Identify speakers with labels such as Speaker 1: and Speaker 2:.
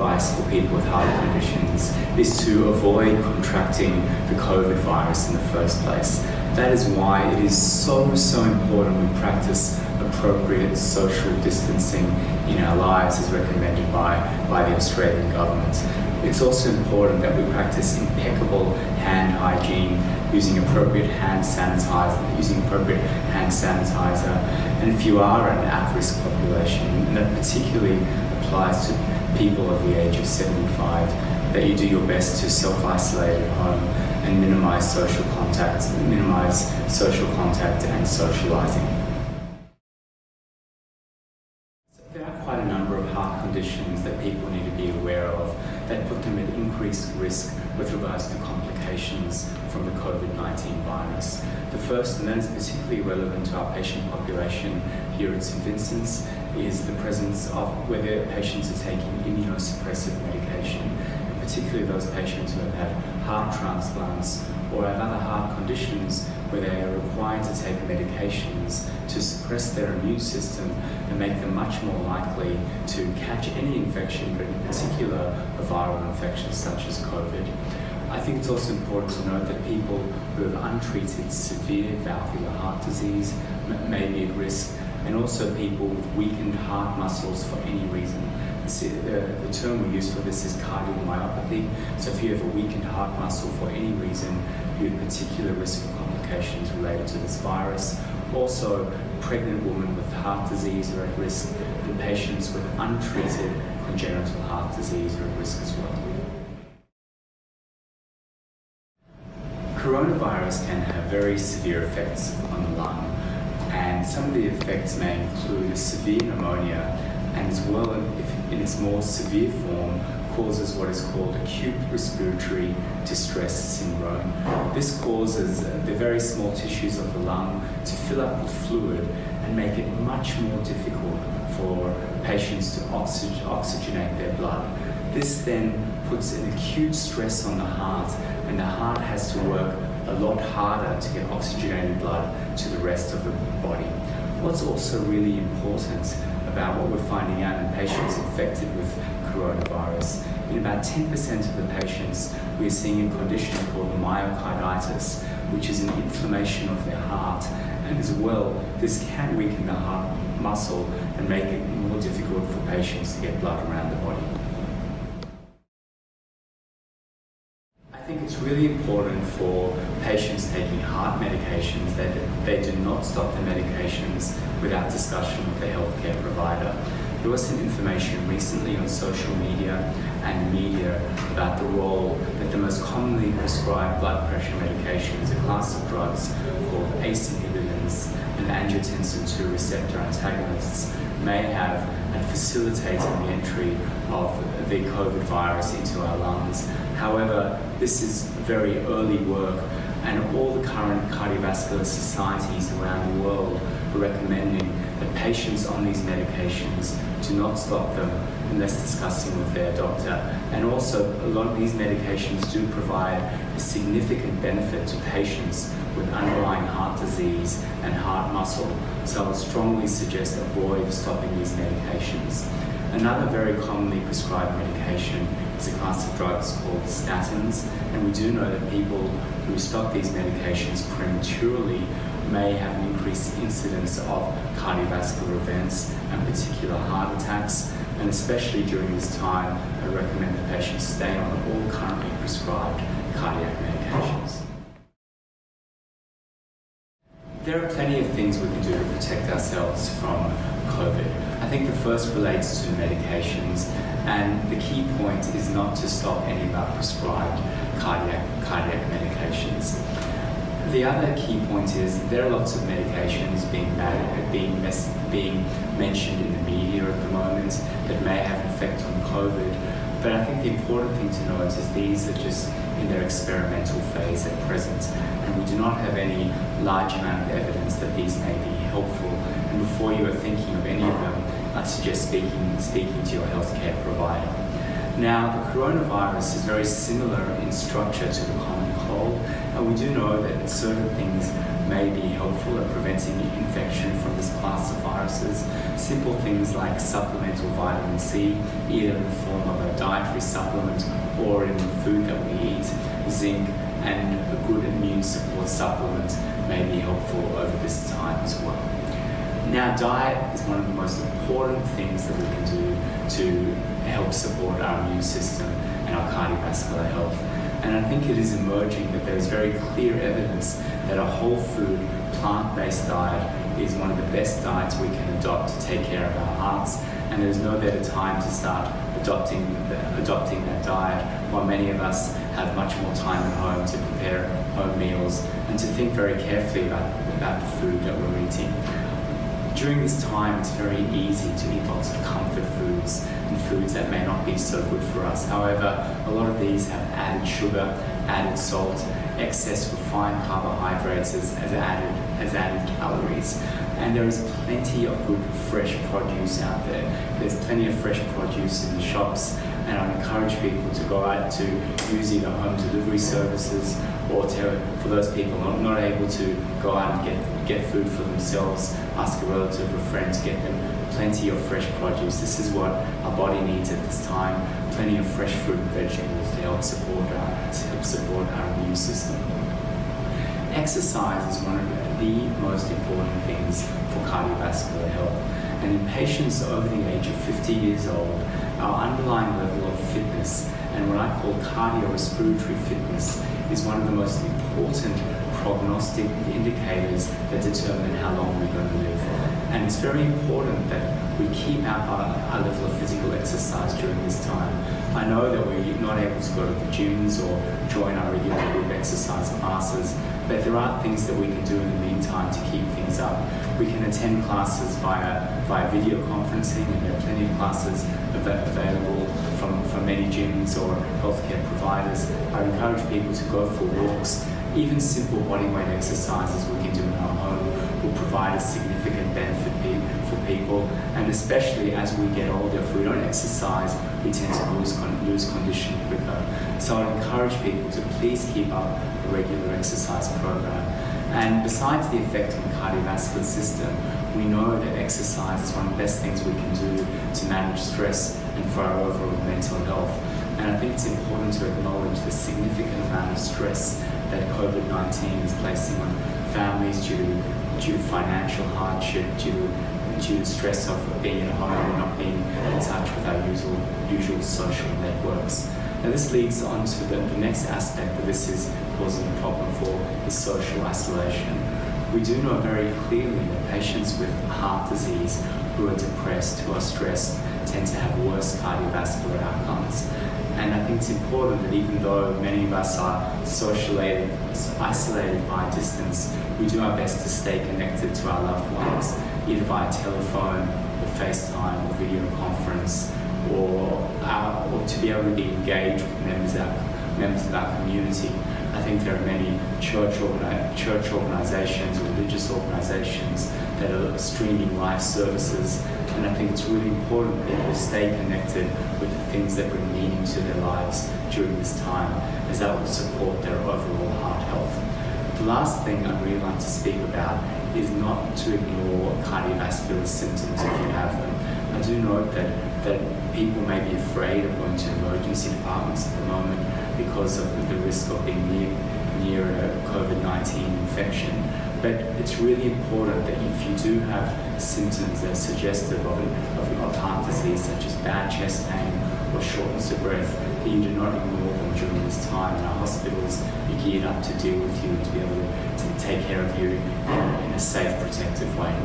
Speaker 1: advice for people with heart conditions is to avoid contracting the COVID virus in the first place. That is why it is so important we practice appropriate social distancing in our lives as recommended by the Australian government. It's also important that we practice impeccable hand hygiene, using appropriate hand sanitizer, and if you are an at-risk population, and that particularly applies to people of the age of 75, that you do your best to self-isolate at home and minimize social contact and socializing. There are quite a number of heart conditions that people need to be aware of that put them at increased risk with regards to complications from the COVID-19 virus. The first, and that is particularly relevant to our patient population here at St Vincent's, is the presence of whether patients are taking immunosuppressive medication, and particularly those patients who have had heart transplants or have other heart conditions where they are required to take medications to suppress their immune system and make them much more likely to catch any infection, but in particular a viral infection such as COVID. I think it's also important to note that people who have untreated severe valvular heart disease may be at risk, and also people with weakened heart muscles for any reason. The term we use for this is cardiomyopathy. So if you have a weakened heart muscle for any reason, you're at particular risk for complications related to this virus. Also, pregnant women with heart disease are at risk, and patients with untreated congenital heart disease are at risk as well. Coronavirus can have very severe effects on the lung, and some of the effects may include severe pneumonia, and as well, if in its more severe form, causes what is called acute respiratory distress syndrome. This causes the very small tissues of the lung to fill up with fluid and make it much more difficult for patients to oxygenate their blood. This then puts an acute stress on the heart, and the heart has to work a lot harder to get oxygenated blood to the rest of the body. What's also really important about what we're finding out in patients infected with coronavirus, in about 10% of the patients we're seeing a condition called myocarditis, which is an inflammation of their heart, and as well this can weaken the heart muscle and make it more difficult for patients to get blood around the body. I think it's really important for patients taking heart medications that they do not stop the medications without discussion with their healthcare provider. There was some information recently on social media and media about the role that the most commonly prescribed blood pressure medication is a class of drugs called ACE inhibitors and angiotensin II receptor antagonists may have at facilitating the entry of the COVID virus into our lungs. However, this is very early work, and all the current cardiovascular societies around the world are recommending that patients on these medications do not stop them unless discussing with their doctor. And also, a lot of these medications do provide a significant benefit to patients with underlying heart disease and heart muscle. So I would strongly suggest avoid stopping these medications. Another very commonly prescribed medication is a class of drugs called statins, and we do know that people who stop these medications prematurely may have an increased incidence of cardiovascular events and particular heart attacks, and especially during this time, I recommend that patients stay on all currently prescribed cardiac medications. There are plenty of things we can do to protect ourselves from COVID. I think the first relates to medications, and the key point is not to stop any of our prescribed cardiac medications. The other key point is there are lots of medications being mentioned in the media at the moment that may have an effect on COVID, but I think the important thing to note is these are just in their experimental phase at present, and we do not have any large amount of evidence that these may be helpful. And before you are thinking of any of them, I'd suggest speaking to your healthcare provider. Now, the coronavirus is very similar in structure to the common cold, and we do know that certain things may be helpful at preventing infection from this class of viruses. Simple things like supplemental vitamin C, either in the form of a dietary supplement or in the food that we eat, zinc, and a good immune support supplement may be helpful over this time as well. Now, diet is one of the most important things that we can do to help support our immune system and our cardiovascular health. And I think it is emerging that there is very clear evidence that a whole food, plant-based diet is one of the best diets we can adopt to take care of our hearts. And there's no better time to start adopting that diet, while many of us have much more time at home to prepare home meals and to think very carefully about the food that we're eating. During this time, it's very easy to eat lots of comfort foods and foods that may not be so good for us. However, a lot of these have added sugar, added salt, excess refined carbohydrates as added calories. And there is plenty of good fresh produce out there. There's plenty of fresh produce in the shops, and I encourage people to go out to use either home delivery services or for those people not able to go out and get food for themselves, ask a relative or friend to get them plenty of fresh produce. This is what our body needs at this time, plenty of fresh fruit and vegetables to help support our immune system. Exercise is one of the most important things for cardiovascular health. And in patients over the age of 50 years old, our underlying level of fitness and what I call cardiorespiratory fitness is one of the most important prognostic indicators that determine how long we're going to live. And it's very important that we keep up our level of physical exercise during this time. I know that we're not able to go to the gyms or join our regular group exercise classes, but there are things that we can do in the meantime to keep things up. We can attend classes via video conferencing, and there are plenty of classes available from many gyms or healthcare providers. I encourage people to go for walks. Even simple bodyweight exercises we can do in our home will provide a significant benefit for people, and especially as we get older, if we don't exercise, we tend to lose condition quicker. So I encourage people to please keep up a regular exercise program. And besides the effect on the cardiovascular system, we know that exercise is one of the best things we can do to manage stress and for our overall mental health. And I think it's important to acknowledge the significant amount of stress that COVID-19 is placing on families due to financial hardship, due to stress of being at home and not being in touch with our usual social networks. Now this leads on to the next aspect that this is causing a problem for, is social isolation. We do know very clearly that patients with heart disease who are depressed, who are stressed, tend to have worse cardiovascular outcomes. And I think it's important that even though many of us are isolated by distance, we do our best to stay connected to our loved ones, either via telephone or FaceTime or video conference, or to be able to be engaged with members of our community. I think there are many church organizations or religious organizations that are streaming live services, and I think it's really important that people stay connected with the things that bring meaning to their lives during this time, as that will support their overall heart health. The last thing I'd really like to speak about is not to ignore cardiovascular symptoms if you have them. I do note that people may be afraid of going to emergency departments at the moment because of the risk of being near a COVID-19 infection. But it's really important that if you do have symptoms that are suggestive of heart disease, such as bad chest pain or shortness of breath, that you do not ignore them during this time. And our hospitals are geared up to deal with you and to be able to take care of you in a safe, protective way.